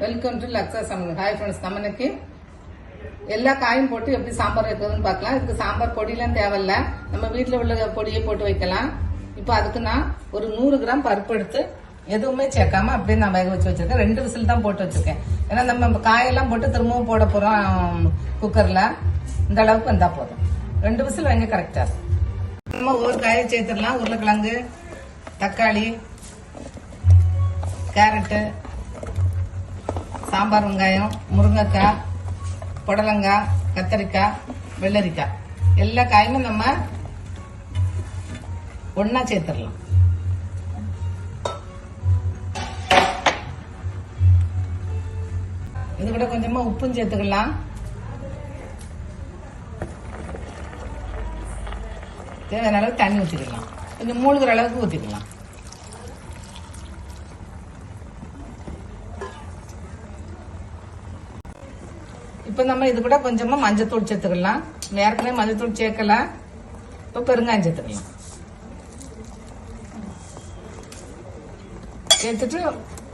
Welcome to லக்ஸா சமையல். Hi friends, நம்ம இன்னைக்கு எல்லா காயும் போட்டு எப்படி சாம்பார் வைக்கிறதுன்னு பார்க்கலாம். இதுக்கு சாம்பார் பொடியெல்லாம் தேவையில்ல, நம்ம வீட்டில் உள்ள பொடியை போட்டு வைக்கலாம். இப்போ அதுக்கு நான் ஒரு 100 கிராம் பருப்பு எடுத்து எதுவுமே சேர்க்காம அப்படியே நான் வேக வச்சு வச்சிருக்கேன். 2 விசில் தான் போட்டு வச்சிருக்கேன். ஏன்னா நம்ம காயெல்லாம் போட்டு திரும்பவும் போட போறோம் குக்கர்ல. இந்த அளவுக்கு வந்தா போதும். 2 விசில் வைங்க, கரெக்டா. நம்ம ஒரு காயை சேர்த்துடலாம். உருளைக்கிழங்கு, தக்காளி, கேரட்டு, சாம்பார் வெங்காயம், முருங்கைக்காய், புடலங்காய், கத்தரிக்காய், வெள்ளரிக்காய், எல்லா காயுமே நம்ம ஒன்னா சேர்த்துடலாம். இது கூட கொஞ்சமா உப்பும் சேர்த்துக்கலாம். தேவையான அளவுக்கு தண்ணி ஊற்றிக்கலாம். கொஞ்சம் மூழ்கிற அளவுக்கு ஊற்றிக்கலாம். இப்ப நம்ம இது கூட கொஞ்சமா மஞ்சத்தூள் சேர்த்துக்கலாம். ஏற்கனவே மஞ்சத்தூள் சேர்க்கல, இப்ப பெருங்காயம் சேர்த்துக்கலாம். சேர்த்துட்டு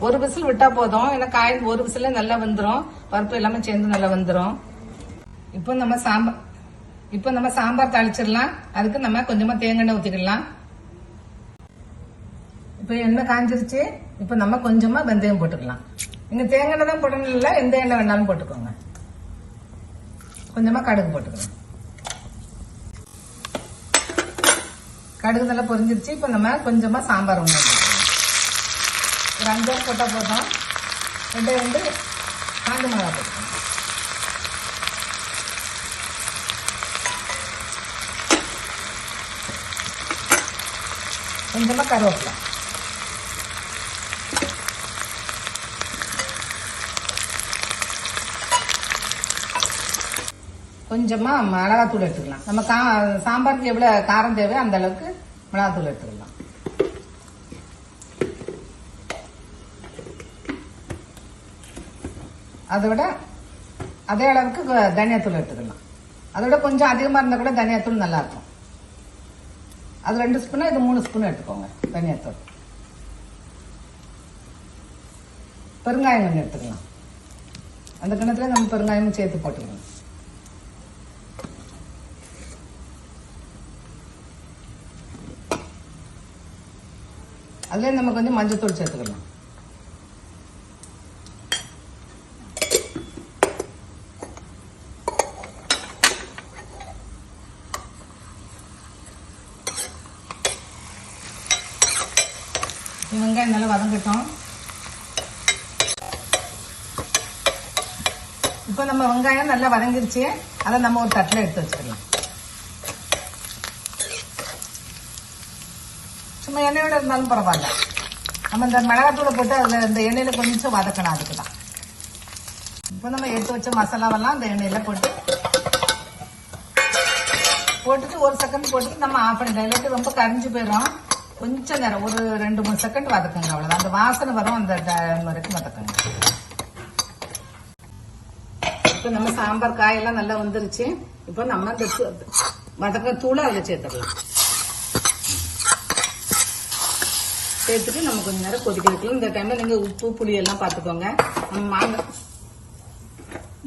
ஒரு விசில் விட்டா போதும். ஏன்னா காய் ஒரு விசில நல்லா வந்துடும், பருப்பு எல்லாமே சேர்ந்து நல்லா வந்துடும். இப்போ நம்ம சாம்பார் தாளிச்சிடலாம். அதுக்கு நம்ம கொஞ்சமா தேங்காய் ஊத்திக்கலாம். இப்ப எண்ணெய் காஞ்சிருச்சு. இப்ப நம்ம கொஞ்சமா வெந்தயம் போட்டுக்கலாம். நீங்க தேங்காய் தான் போடணும், இல்ல எந்த எண்ணெய் வேணாலும் போட்டுக்கோங்க. கொஞ்சமா கடுகு போட்டுக்கலாம். கடுகு நல்லா பொரிஞ்சிருச்சு. இப்ப நம்ம கொஞ்சமா சாம்பார் வெங்காயம் ஒரு 5 போட்டா போதும். 2 காஞ்ச மிளகா போட்டுக்கணும். கொஞ்சமா கருவேப்பிலை, கொஞ்சமா மிளகாத்தூள் எடுத்துக்கலாம். நம்ம சாம்பாருக்கு எவ்வளவு காரம் தேவையோ அந்த அளவுக்கு மிளகாத்தூள் எடுத்துக்கலாம். அதோட அதே அளவுக்கு தனியாத்தூள் எடுத்துக்கலாம். அதோட கொஞ்சம் அதிகமா இருந்தா கூட தனியாத்தூள் நல்லா இருக்கும். அது 2 ஸ்பூன், இது 3 ஸ்பூன் எடுத்துக்கோங்க தனியாத்தூள். பெருங்காயம் கொஞ்சம் எடுத்துக்கலாம். அந்த கிணத்துல நம்ம பெருங்காயமும் சேர்த்து போட்டுக்கலாம். அதுல நம்ம கொஞ்சம் மஞ்சத்தூள் சேர்த்துக்கலாம். வெங்காயம் நல்லா வதங்கட்டும். இப்ப நம்ம வெங்காயம் நல்லா வதங்கிருச்சு. அதை நம்ம ஒரு தட்டில் எடுத்து வச்சுக்கலாம். சும்மா எண்ணெயோட இருந்தாலும் பரவாயில்ல. நம்ம இந்த மிளகாத்தூளை போட்டு அதுல இந்த எண்ணெயில கொஞ்சம் வதக்கணும். அதுக்குதான் இப்ப நம்ம எடுத்து வச்ச மசாலாவெல்லாம் அந்த எண்ணெயில போட்டுட்டு 1 செகண்ட் போட்டுட்டு நம்ம ஆஃப் பண்ணிடலாம். இல்லாட்டி ரொம்ப கரிஞ்சு போயிடும். கொஞ்சம் நேரம் ஒரு 2-3 செகண்ட் வதக்குங்க, அவ்வளவுதான். அந்த வாசனை வரும், அந்த டைம் வரைக்கும் வதக்குங்க. இப்ப நம்ம சாம்பார் காயெல்லாம் நல்லா வந்துருச்சு. இப்ப நம்ம இந்த வதக்க தூளை அதுல சேர்த்துக்கலாம். சேர்த்துட்டு நம்ம கொஞ்ச நேரம் கொதிக்க வைக்கலாம். இந்த டைம்ல நீங்க உப்பு புளி எல்லாம் பாத்துக்கோங்க. நம்ம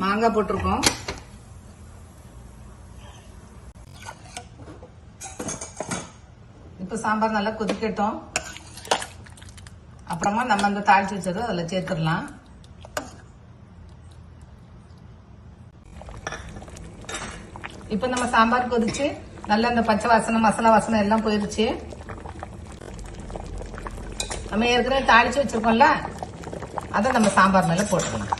மாங்காய் போட்டிருக்கோம். இப்ப சாம்பார் நல்லா கொதிக்கட்டும். அப்புறமா நம்ம அந்த தாளிச்சு வச்சதை அதுல சேர்த்துடலாம். இப்ப நம்ம சாம்பார் கொதிச்சு நல்லா அந்த பச்சை வாசனை, மசாலா வாசனை எல்லாம் போயிருச்சு. நம்ம ஏற்கனவே தாளிச்சு வச்சிருக்கோம்ல, அதை நம்ம சாம்பார் மேல போட்டுக்கலாம்.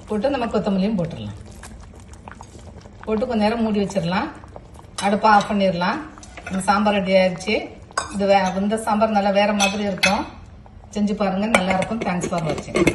போட்டு நம்ம கொத்தமல்லியும் போட்டுடலாம். போட்டு கொஞ்ச நேரம் மூடி வச்சிடலாம். அடுப்பை ஆஃப் பண்ணிடலாம். நம்ம சாம்பார் ரெடி ஆயிடுச்சு. இந்த சாம்பார் நல்லா வேற மாதிரி இருக்கும். செஞ்சு பாருங்க, நல்லா இருக்கும். தேங்க்ஸ் ஃபார் வாட்சிங்.